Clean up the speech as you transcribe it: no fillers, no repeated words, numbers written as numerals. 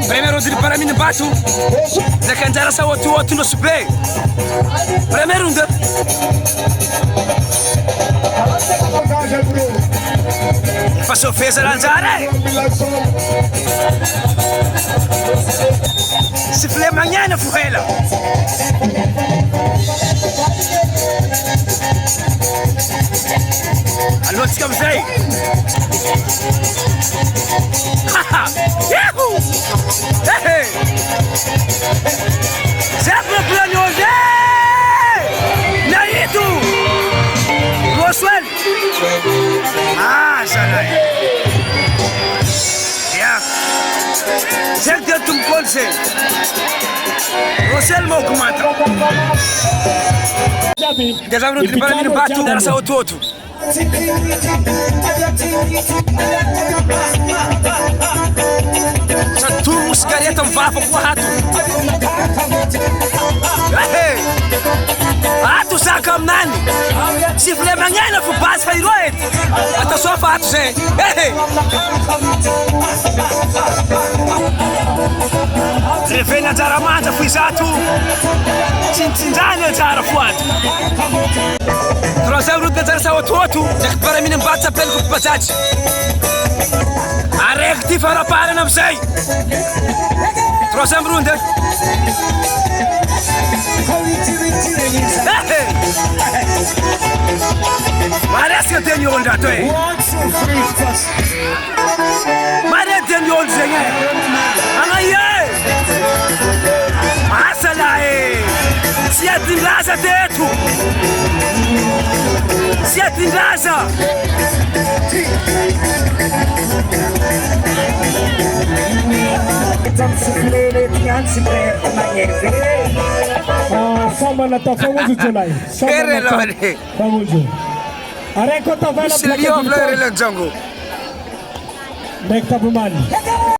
Primeiro drible para mim bato. Zakan jara sa watu no suple. Primeiro runde. Passou fez a lanzare. Siffle amanhã na fuela. Alô, ficamos aí. Yahoo! Hey! Sempre plano Naito! Roswell! Ah, salai! Yeah! Sempre tu me conheces. Roswell mau comanda. Dessa vez para mim batu era só o todo. Satu musgareta mvapa kwa hatu. Hatu saka mnani. Sifle mangena fu bas fairoet. Ata sofa hatu se. Revena jara manja fu isatu. Cintindane jara fuatu. Troisième route de Zarsa au Toto, j'ai préparé une batte à peine pour le passage. Arrête, tu feras pas un absei. Troisième route. Marès que t'es yon d'attoi. Marès t'es yon zéné. Amaye. Asalae. Si a dingaza tetu. Si a dingaza. Samba na ta famoso Julai. Famoso. Areko ta vela Silvio Fleur le Django. Nek ta bumani.